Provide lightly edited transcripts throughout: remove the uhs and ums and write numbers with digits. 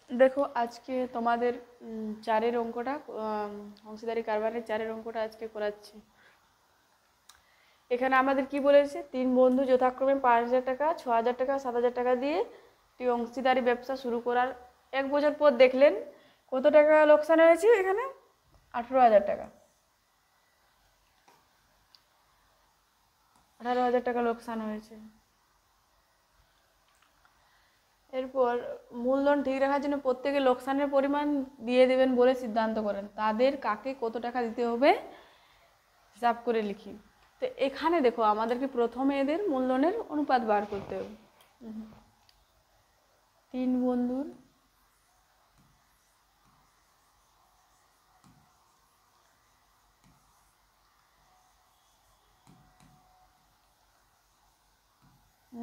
দেখো আজকে তোমাদের চারের অঙ্কটা অংশীদারি কারবারের চারের অঙ্কটা আজকে করাচ্ছি। এখানে আমাদের কি বলেছে, 3 বন্ধু যথাক্রমে 5,000 টাকা, 6,000 টাকা, 7,000 টাকা দিয়ে একটি অংশীদারি ব্যবসা শুরু করার 1 বছর পর দেখলেন কত টাকা লোকসান হয়েছে। এখানে 18,000 টাকা, 18,000 টাকা লোকসান হয়েছে। এরপর মূলধন ঠিক রাখার জন্য প্রত্যেকে লোকসানের পরিমাণ দিয়ে দেবেন বলে সিদ্ধান্ত করেন। তাদের কাকে কত টাকা দিতে হবে হিসাব করে লিখি। তো এখানে দেখো আমাদেরকে প্রথমে এদের মূলধনের অনুপাত বার করতে হবে। 3 বন্ধুর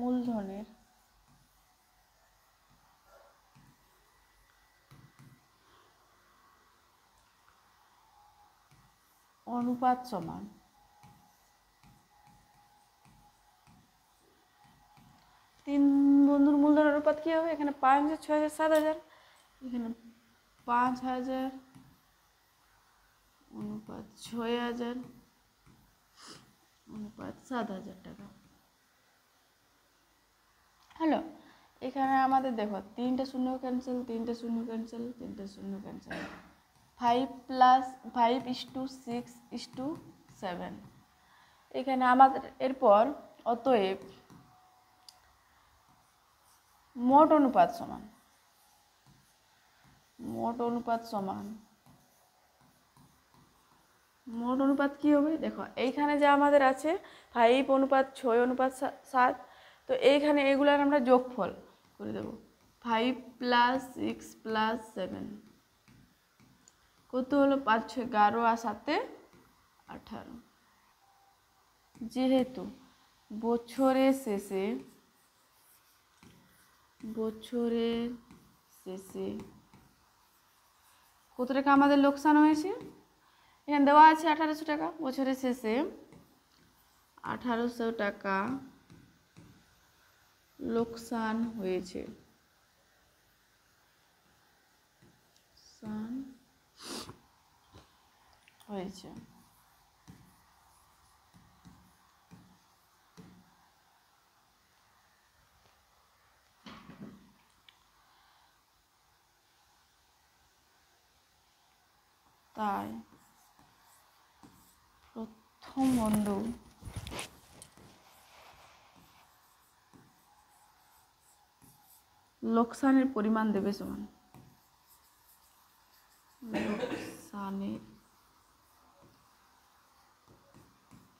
মূলধনের অনুপাত সমান 3 বন্ধুর মূলধন অনুপাত কী হবে, এখানে 5,000, 6,000, 7,000, এখানে 5,000 অনুপাত 6,000 অনুপাত 7,000 টাকা। হ্যালো, এখানে আমাদের দেখো 3টে শূন্য ক্যান্সেল, 3টে শূন্য ক্যান্সেল, 3টে শূন্য ক্যান্সেল, 5 + 5:6:7। এখানে আমাদের এরপর অতএব মোট অনুপাত সমান, মোট অনুপাত সমান, মোট অনুপাত কী হবে দেখো, এইখানে যা আমাদের আছে 5:6:7, তো এইখানে এগুলার আমরা যোগফল করে দেব। 5 + 6 + 7 কত হলো, 5, 6, 11 আর 7, 18। যেহেতু বছরের শেষে কত টাকা আমাদের লোকসান হয়েছে, এখানে দেওয়া আছে 1800 টাকা। বছরের শেষে 1800 টাকা লোকসান হয়েছে, তাই প্রথম বন্ধু লোকসানের পরিমাণ দেবে সমান, লোকসানের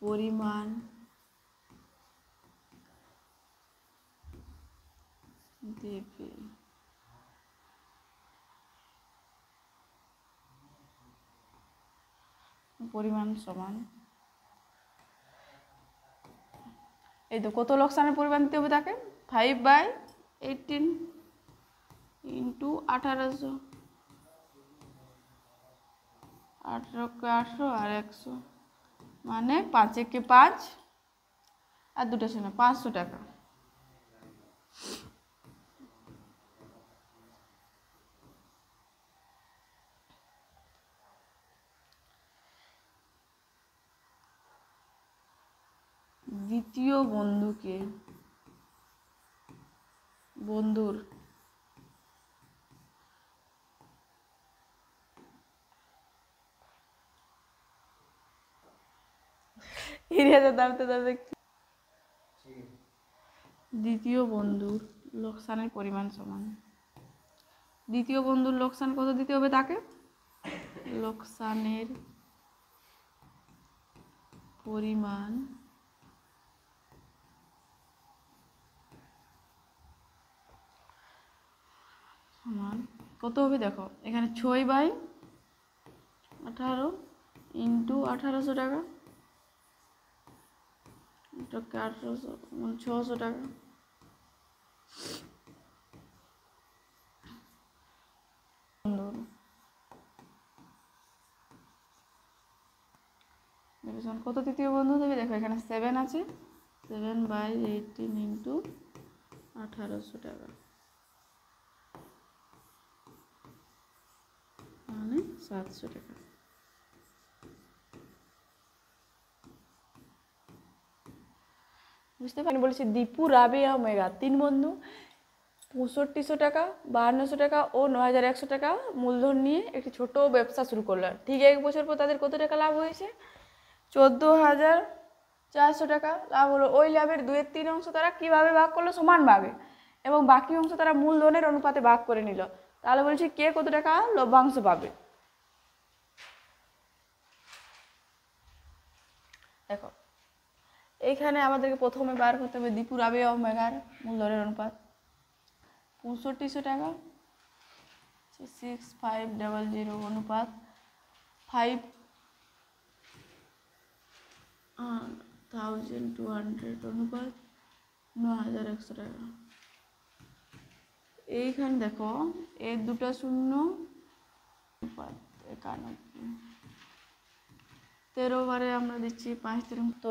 পরিমাণ দেবে পরিমাণ সমান, এই তো কত লোকসানের পরিমাণ দিতে হবে তাকে, 5/18 × 1800, 18 800 আর 100, মানে 5 × 5 আর 2টা শূন্য, 500 টাকা। দ্বিতীয় বন্ধুর দ্বিতীয় বন্ধুর লোকসানের পরিমাণ সমান, দ্বিতীয় বন্ধুর লোকসান কত দিতে হবে তাকে, লোকসানের পরিমাণ সমান কত হবে দেখো, এখানে 6/18 × 1800 টাকা, এটাকে 1800 মানে 600 টাকা। কত তৃতীয় বন্ধু দেবে দেখো, এখানে 7 আছে, 7/18 × 1800 টাকা। 700 টাকা। বুঝতে পারি বলেছি দীপু, রাবেয়া, মেঘা 3 বন্ধু 6500 টাকা, 5200 টাকা ও 9100 টাকা মূলধন নিয়ে একটি ছোট ব্যবসা শুরু করলো। ঠিক 1 বছর পর তাদের কত টাকা লাভ হয়েছে? 14,400 টাকা লাভ হলো। ওই লাভের 2/3 অংশ তারা কিভাবে ভাগ করলো? সমানভাবে, এবং বাকি অংশ তারা মূলধনের অনুপাতে ভাগ করে নিল। তাহলে বলছি কে কত টাকা লভ্যাংশ পাবে? দেখো এইখানে আমাদেরকে প্রথমে বার করতে হবে দীপু, রাবেয়া ও মেঘার মূলধনের অনুপাত। 6500 টাকা 6500 অনুপাত 5200 অনুপাত 9100 টাকা। এইখানে দেখো এর 2টা শূন্য অনুপাত 91, 13 বারে আমরা দিচ্ছি 5 13, তো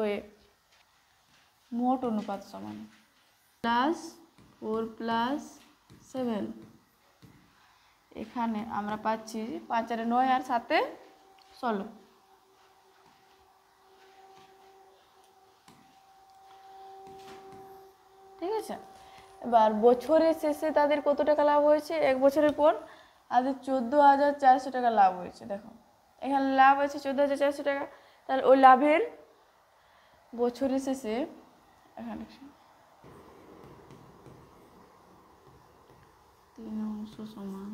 মোট অনুপাত সমান +4 + 7। এখানে আমরা পাচ্ছি 5 আর 9 আর 7 16। ঠিক আছে, এবার বছরের শেষে তাদের কত টাকা লাভ হয়েছে? 1 বছরের পর তাদের 14,400 টাকা লাভ হয়েছে। দেখো এখানে লাভ আছে 14,400 টাকা। তাহলে ওই লাভের বছরের শেষে এখানে 3 অংশ সমান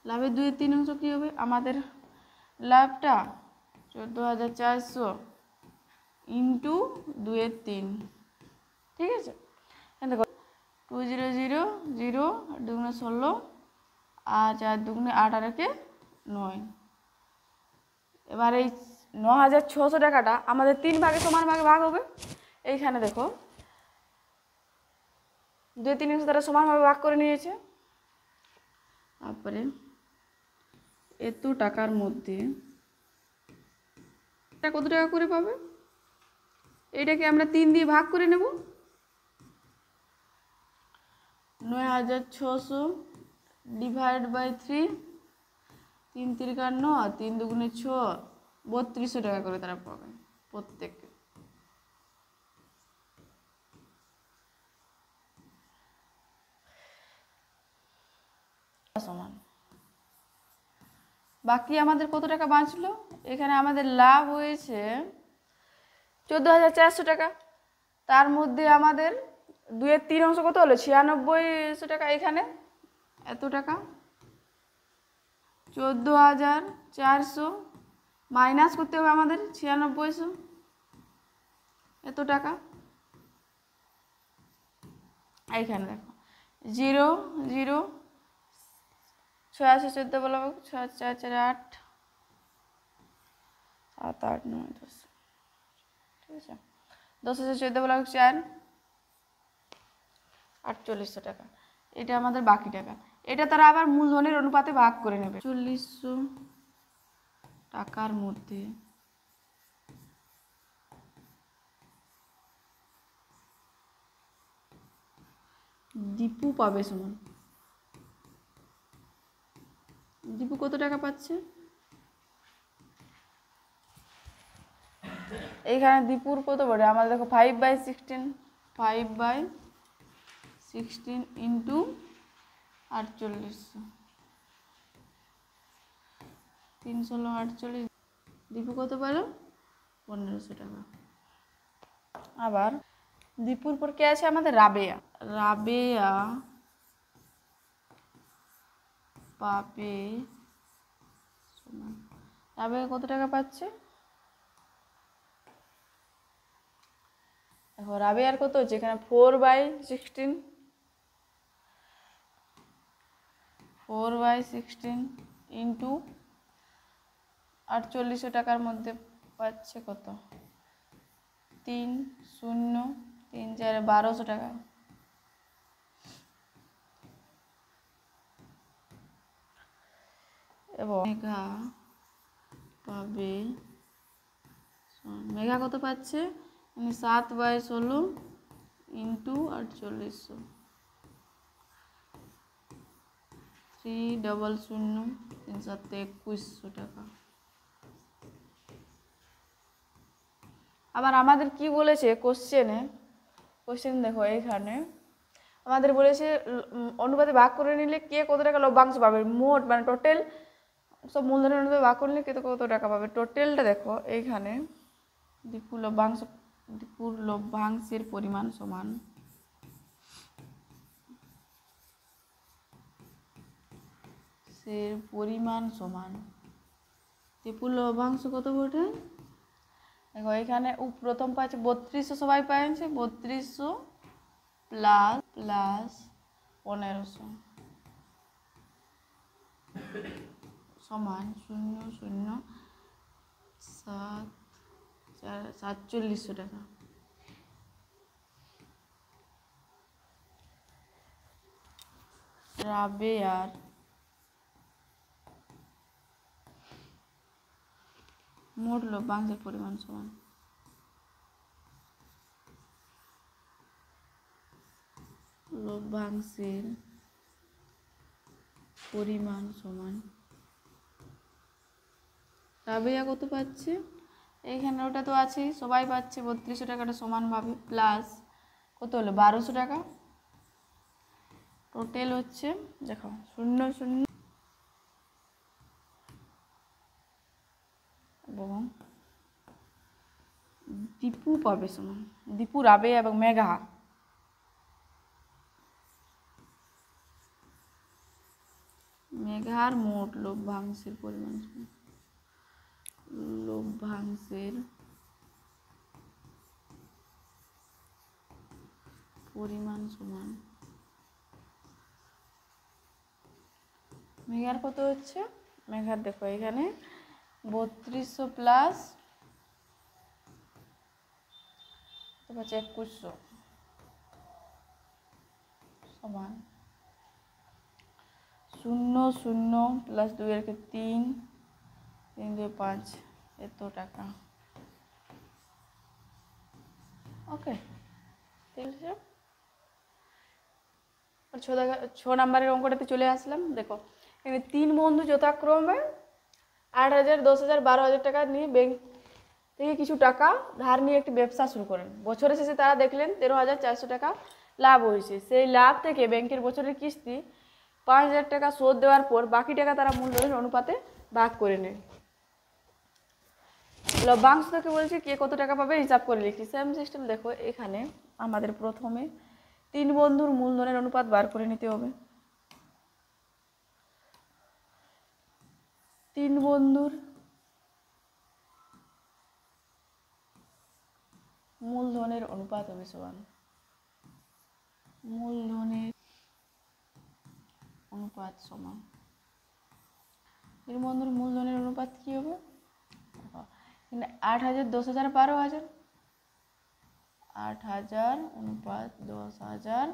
লাভের 2/3 অংশ কী হবে? আমাদের লাভটা 14,400 ইন্টু 2/3। ঠিক আছে, দেখো 2000 0 2 16 আর 4 2 8 আর 1 9। এবার এই 9,600 টাকাটা আমাদের 3 ভাগে সমান ভাগে ভাগ হবে। এইখানে দেখো 2/3 অংশ তারা সমানভাবে ভাগ করে নিয়েছে। তারপরে এত টাকার মধ্যে এটা কত টাকা করে পাবে? এটাকে আমরা 3 দিয়ে ভাগ করে নেব। 9,600 ডিভাইড বাই 3, 3 3 9, 3 2 6, 3200 টাকা করে তারা পাবে প্রত্যেকে। সমান বাকি আমাদের কত টাকা বাঁচলো? এখানে আমাদের লাভ হয়েছে 14,400 টাকা। তার মধ্যে আমাদের 2/3 অংশ কত হলো? 9600 টাকা। এখানে এত টাকা 14,400 মাইনাস করতে হবে আমাদের 9600, এত টাকা। এইখানে দেখো 0 0 86 14 বলা 6 4 4 8 7 8 9 10। ঠিক আছে, 10,014 বলা 4 4800 টাকা। এটা আমাদের বাকি টাকা। এটা তারা আবার মূলধনের অনুপাতে ভাগ করে নেবে। 4000 টাকার মধ্যে দীপু পাবে সমান, দীপু কত টাকা পাচ্ছে? এইখানে দীপুর কত বড়? আমাদের দেখো 5/16 5/16 ইন্টু 4800, 348। দীপু কত পেল? 1500 টাকা। আবার দীপুর পর কে আছে? আমাদের রাবেয়া। রাবেয়া পাবে রাবেয়া কত টাকা পাচ্ছে? দেখো রাবেয়ার কত হচ্ছে? এখানে 4/16 4/16 ইন্টু 4800 টাকার মধ্যে পাচ্ছে কত? 3 0 3 4 1200 টাকা। এবং মেঘা পাবে, মেঘা কত পাচ্ছে? 7/16 ইন্টু 4800, 3 0 0 3 × 7 = 2100 টাকা। আবার আমাদের কি বলেছে কোশ্চেন দেখো, এইখানে আমাদের বলেছে অনুপাতে ভাগ করে নিলে কে কত টাকা লভ্যাংশ পাবে, মোট মানে টোটাল সব মূলধনের অনুপাতে ভাগ করলে কে কত টাকা পাবে। টোটালটা দেখো এইখানে দীপুর লভ্যাংশের পরিমাণ সমান দীপুর লভ্যাংশ কত বটে দেখো, এখানে প্রথম পাচ্ছে 3200, সবাই পাচ্ছে 3200 প্লাস 1500 সমান 47,400 টাকা। রাবেয়ার মোট লভ্যাংশের পরিমাণ সমান রাবেয়া কত পাচ্ছে, এইখানে ওটা তো আছেই, সবাই পাচ্ছে 3200 টাকাটা সমানভাবে, প্লাস কত হলো 1200 টাকা। টোটাল হচ্ছে দেখো 00 এবং দীপু পাবে সমান, দীপু, রাবেয়া এবং মেঘার মোট লভ্যাংশের পরিমাণ সমান মেঘার কত হচ্ছে, মেঘার দেখো এখানে 3200 প্লাস 2100 সমান 00 প্লাস 2 এর 3, 3 2 5 এত টাকা। ওকে, ঠিক আছে। 6 নম্বরের অঙ্কটাতে চলে আসলাম। দেখো এখানে 3 বন্ধু যথাক্রমে 8,000, 10,000, 12,000 টাকা নিয়ে ব্যাংক থেকে কিছু টাকা ধার নিয়ে একটি ব্যবসা শুরু করেন। বছরের শেষে তারা দেখলেন 13,400 টাকা লাভ হয়েছে। সেই লাভ থেকে ব্যাংকের বছরের কিস্তি 5,000 টাকা শোধ দেওয়ার পর বাকি টাকা তারা মূলধনের অনুপাতে ভাগ করে নেয়। লভ্যাংশ থেকে বলছে কে কত টাকা পাবে হিসাব করে লিখি। সেম সিস্টেম দেখো, এখানে আমাদের প্রথমে 3 বন্ধুর মূলধনের অনুপাত বার করে নিতে হবে। 3 বন্ধুর মূলধনের অনুপাত হবে সমান মূলধনের অনুপাত সমান 3 বন্ধুর মূলধনের অনুপাত কি হবে, 8,000, 10,000, 12,000, 8,000 অনুপাত 10,000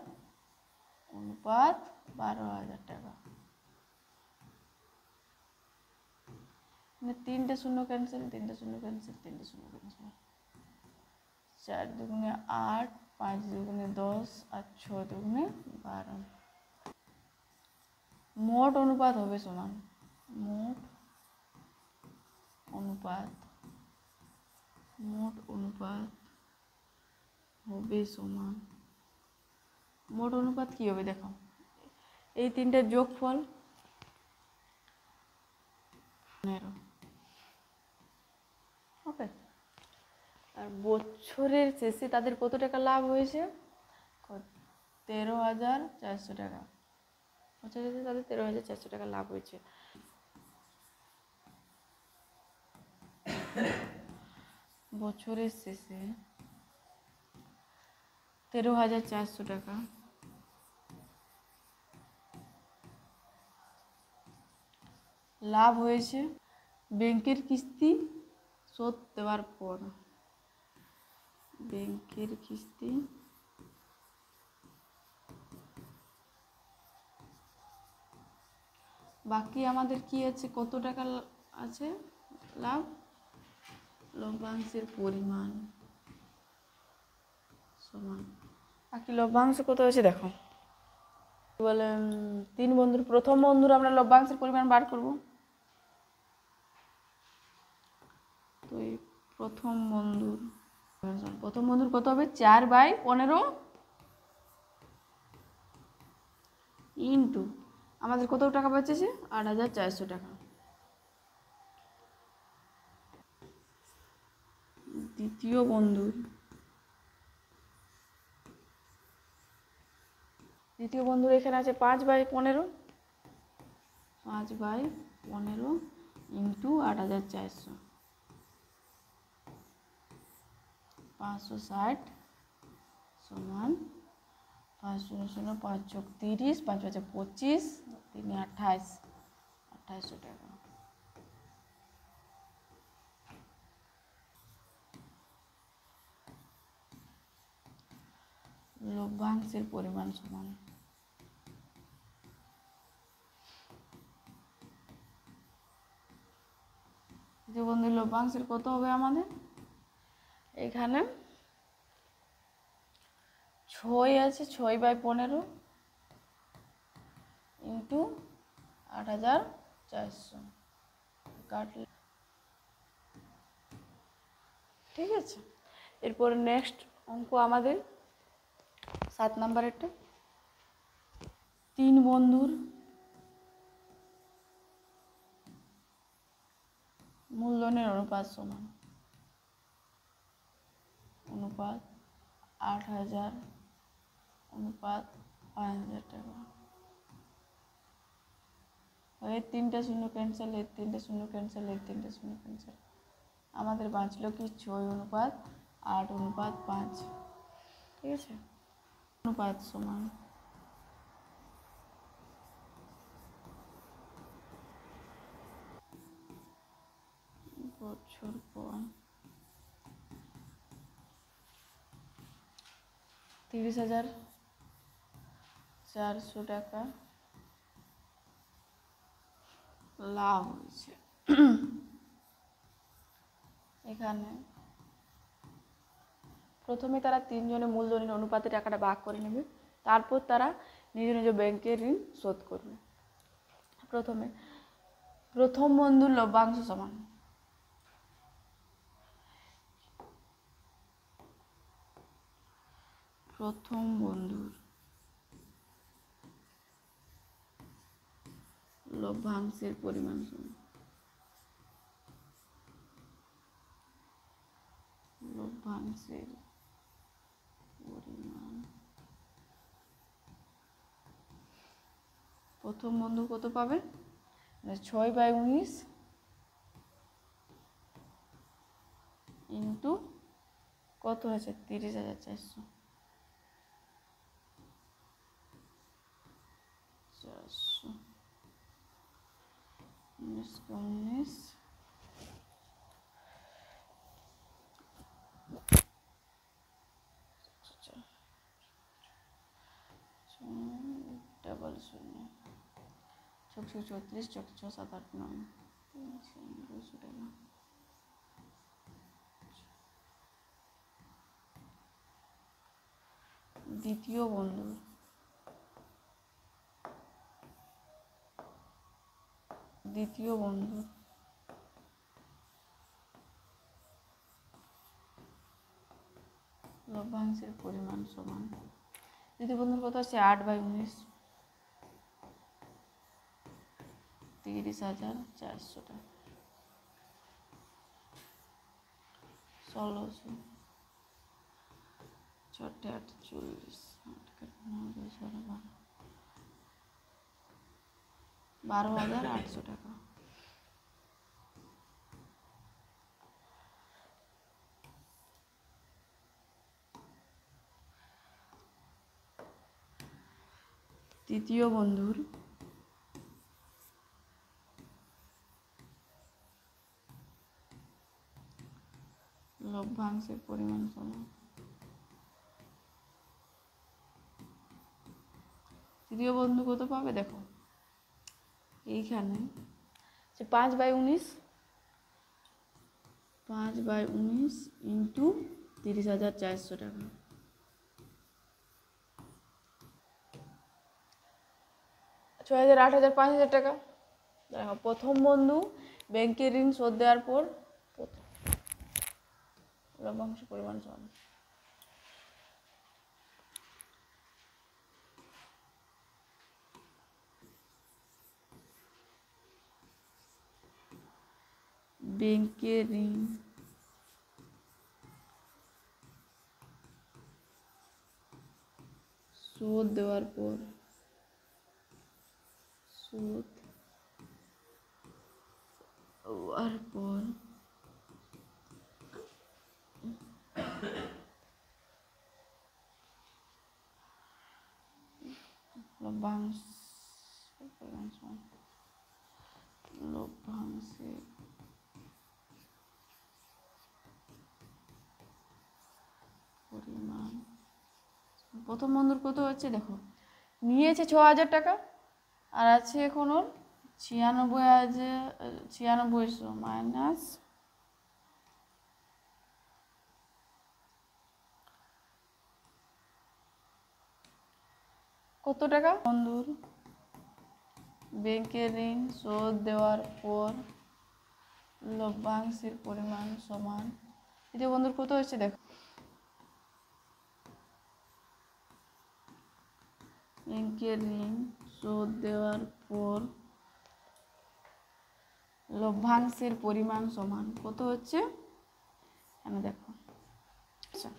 অনুপাত 12,000 টাকা। 3টে শূন্য ক্যান্সেল, 3টে শূন্য ক্যান্সেল, 3টে শূন্য ক্যান্সেল, 4 দুগুণে 8, 5 দুগুণে 10 আর 6 দুগুণে 12। মোট অনুপাত হবে সমান মোট অনুপাত হবে সমান মোট অনুপাত কি হবে দেখো, এই 3টার যোগফল 15। ওকে, আর বছরের শেষে তাদের কত টাকা লাভ হয়েছে, 13,400 টাকা। বছরের শেষে তাদের 13,400 টাকা লাভ হয়েছে। বছরের শেষে 13,400 টাকা লাভ হয়েছে ব্যাংকের কিস্তি শোধ দেওয়ার পর। ব্যাংকের কিস্তি বাকি আমাদের কি আছে, কত টাকা আছে লাভ, লভ্যাংশের পরিমাণ সমান বাকি লভ্যাংশ কত আছে দেখো। বলে 3 বন্ধুর প্রথম বন্ধুর আমরা লভ্যাংশের পরিমাণ বার করব। এই প্রথম বন্ধুর কত হবে 4/15 ইন্টু আমাদের কত টাকা বেঁচেছে 8,400 টাকা। দ্বিতীয় বন্ধুর এখানে আছে 5/15 ইন্টু 8,400 560 সমান 500 5 যোগ 30 5 5 25 3 2800 টাকা। লভ্যাংশের পরিমাণ সমান যে বন্ধু লভ্যাংশের কত হবে আমাদের এখানে 6 আছে 6/15 ইন্টু 8,400 কাটলে ঠিক আছে। এরপর নেক্সট অঙ্ক আমাদের 7 নম্বরেরটা 3 বন্ধুর মূলধনের অনুপাত সমান 8,000 5,000 টাকা। এর 3টে শূন্য ক্যান্সেল এর 3টে শূন্য ক্যান্সেল এর 3টে শূন্য ক্যান্সেল আমাদের বাঁচলো কি 6:8:5 ঠিক আছে। অনুপাত সমান বছর পর 30,400 টাকা লাভ হয়েছে। এখানে প্রথমে তারা 3 জনের মূলধনের অনুপাতে টাকাটা ভাগ করে নেবে, তারপর তারা নিজ নিজ ব্যাংকের ঋণ শোধ করবে। প্রথমে প্রথম বন্ধুর লভ্যাংশ সমান প্রথম বন্ধুর লভ্যাংশের পরিমাণ সমান লভ্যাংশের পরিমাণ। প্রথম বন্ধু কত পাবে 6/19 ইন্টু কত হয়েছে 30,400 19 ডবল 0 634 6 7 8 9 200 টাকা। দ্বিতীয় বন্ধু লভ্যাংশের পরিমাণ সমান দ্বিতীয় বন্ধুর কত আছে 8/19 30,400 টাকা 1600 6 48 12,800 টাকা। তৃতীয় বন্ধুর লভ্যাংশের পরিমাণ সমান তৃতীয় বন্ধু কত পাবে দেখো এইখানে যে 5/19 ইন্টু 30,400 টাকা 6,000 8,000 5,000 টাকা। দেখো প্রথম বন্ধু ব্যাংকের ঋণ শোধ দেওয়ার পর লভ্যাংশের পরিমাণ সমান ব্যাংকের ঋণ সুদ দেওয়ার পর লভ্যাংশের পরিমাণ প্রথম বন্ধুর কত হচ্ছে দেখো, নিয়েছে 6,000 টাকা আর আছে এখন ওর 96,000 মাইনাস কত টাকা বন্ধুর ব্যাংকের ঋণ শোধ দেওয়ার পর লভ্যাংশের পরিমাণ সমান, দ্বিতীয় বন্ধুর কত হচ্ছে দেখো, ব্যাংকের ঋণ শোধ দেওয়ার পর লভ্যাংশের পরিমাণ সমান কত হচ্ছে এখানে দেখো। আচ্ছা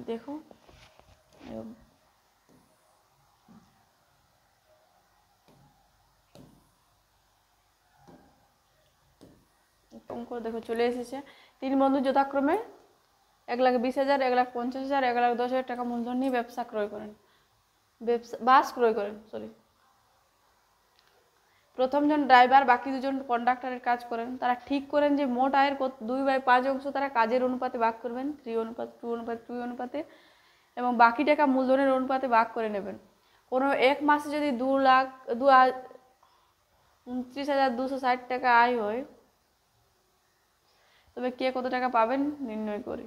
দেখো অঙ্ক দেখো চলে এসেছে। 3 বন্ধু যথাক্রমে 1,20,000, 1,50,000, 1,10,000 টাকা মূলধন নিয়ে ক্রয় করেন। প্রথম জন ড্রাইভার, বাকি দুজন কন্ডাক্টরের কাজ করেন। তারা ঠিক করেন যে মোট আয়ের 2/5 অংশ তারা কাজের অনুপাতে ভাগ করবেন, 3:2 অনুপাতে, এবং বাকি টাকা মূলধনের অনুপাতে ভাগ করে নেবেন। কোনো এক মাসে যদি 2,29,260 টাকা আয় হয়, তবে কে কত টাকা পাবেন নির্ণয় করি।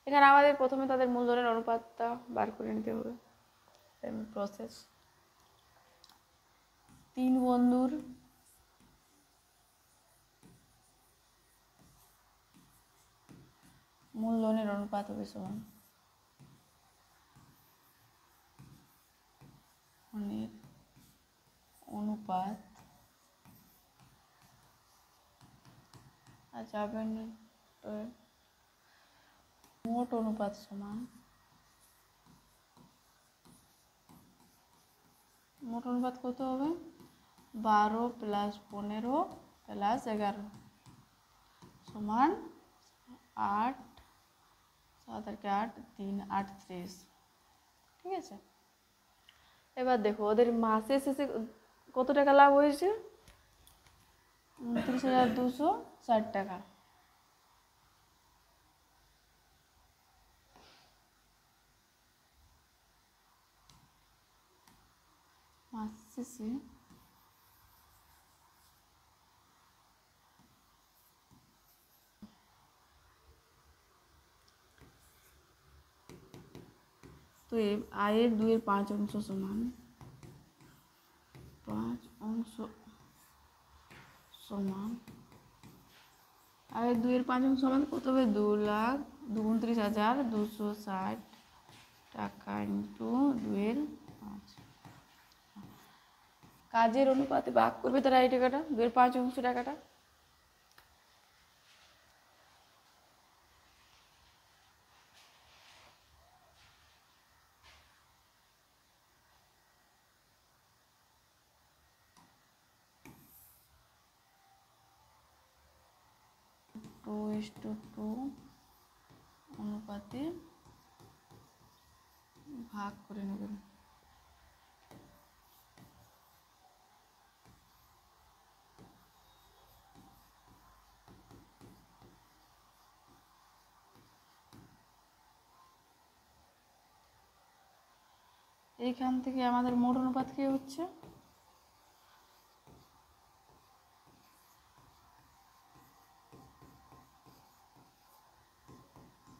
এখানে আমাদের প্রথমে তাদের মূলধনের অনুপাতটা বার করে নিতে হবে। প্রসেস 3 বন্ধুর মূলধনের অনুপাত হবে সমান অনুপাত আর যাবেন মোট অনুপাত সমান মোট অনুপাত কত হবে 12 + 15 + 11 সমান 8, 7 আর 8, 3, 38। ঠিক আছে, এবার দেখো ওদের মাসে শেষে কত টাকা লাভ হয়েছে 29,260 টাকা। মাস শেষে তো আয়ের 2/5 অংশ সমান 5 অংশ সমান আয়ের 2/5 অংশ সমান কত হবে 2,29,260 টাকা ইন্টু 2/5। কাজের অনুপাতে ভাগ করবে তারা এই টাকাটা 2/5 অংশ টাকাটা। টু ইস টু টু অনুপাতে ভাগ করে নেবেন। এইখান থেকে আমাদের মোট অনুপাত কি হচ্ছে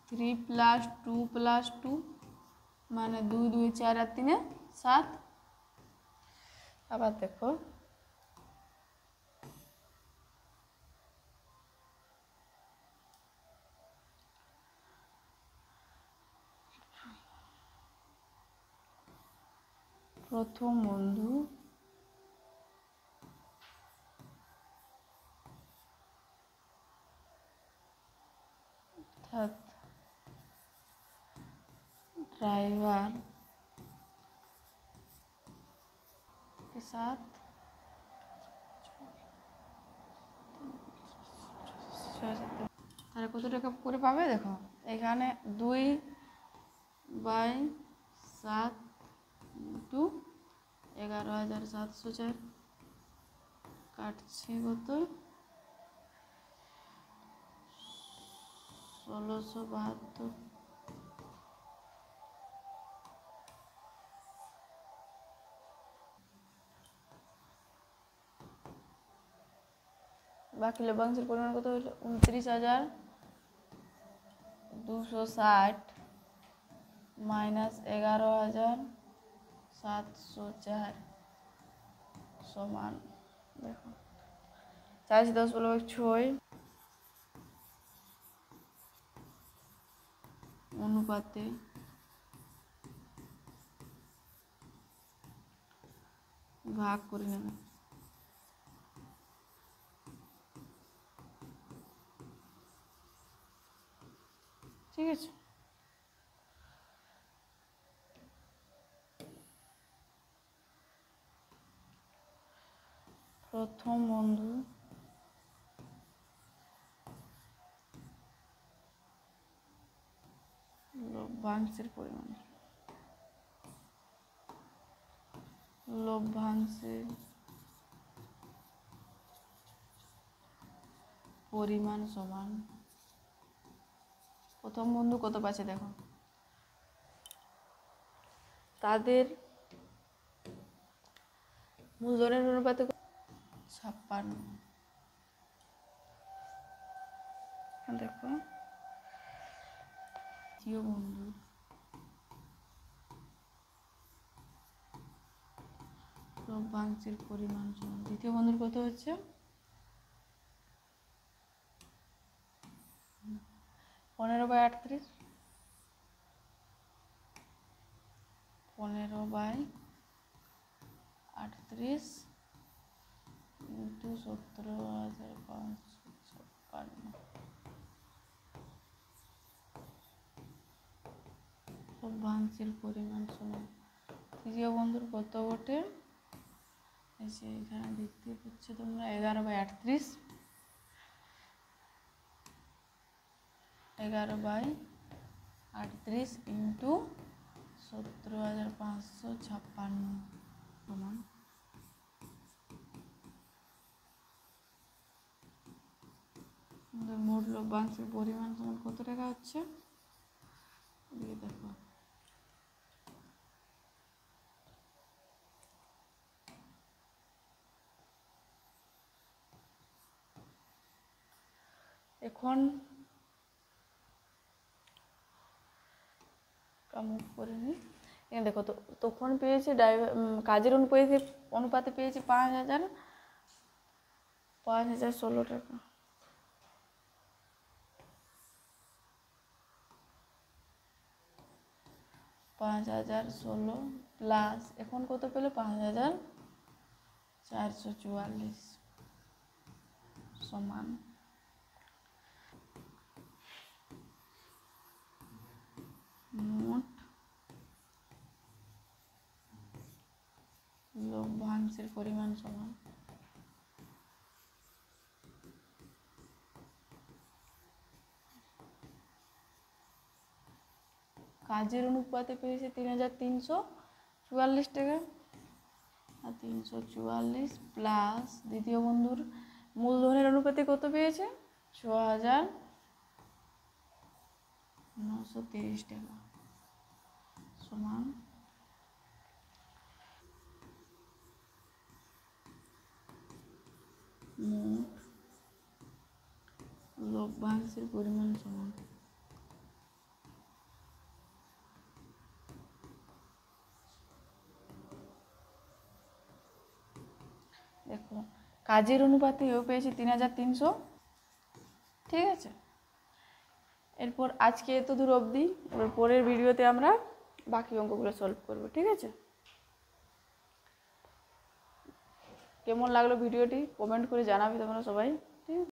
3 + 2 + 2 মানে 2, 2, 4 আর 3, 7। আবার দেখো প্রথম বন্ধু অর্থাৎ ड्राइवर के साथ তাহলে কত টাকা করে পাবে দেখো এখানে 2/7 ইন্টু 11,704 কাটছে কত 1672 বাকি লভ্যাংশের পরিমাণ কত হলো 29,260 মাইনাস 11,704 সমান দেখো 410/6 অনুপাতে ভাগ করে নেবে ঠিক আছে প্রথম বন্ধু লভ্যাংশের পরিমাণ লভ্যাংশের পরিমাণ সমান প্রথম বন্ধু কত পাচ্ছে দেখো তাদের মূলধনের অনুপাতে 56 দেখো দ্বিতীয় বন্ধু লভ্যাংশের পরিমাণ সমান দ্বিতীয় বন্ধুর কত হচ্ছে 15/38 15/38 ইন্টু 17,556 লভ্যাংশের পরিমাণ সমান তৃতীয় বন্ধুর কত বটে এসে এখানে দেখতে পাচ্ছ তোমরা 11/38 11/38 ইন্টু 17,556 সমান মোট লভ্যাংশের পরিমাণ সমান কত টাকা হচ্ছে এদিকে দেখো এখন কামুক করে নিই এখানে দেখো তো তখন পেয়েছে কাজের অনুপাতে পেয়েছে 5,016 টাকা 5,016 প্লাস এখন কত পেলো 5,444 সমান মোট লভ্যাংশের পরিমাণ সমান কাজের অনুপাতে পেয়েছে 3,344 টাকা আর 344 প্লাস দ্বিতীয় বন্ধুর মূলধনের অনুপাতে কত পেয়েছে 6,930 টাকা সমান মোট লভ্যাংশের পরিমাণ সমান দেখো কাজের অনুপাতে এও পেয়েছি 3,300 ঠিক আছে এরপর আজকে এত দূর অবধি এবার পরের ভিডিওতে আমরা বাকি অঙ্কগুলো সলভ করব ঠিক আছে। কেমন লাগলো ভিডিওটি কমেন্ট করে জানাবে তোমরা সবাই। ঠিক আছে।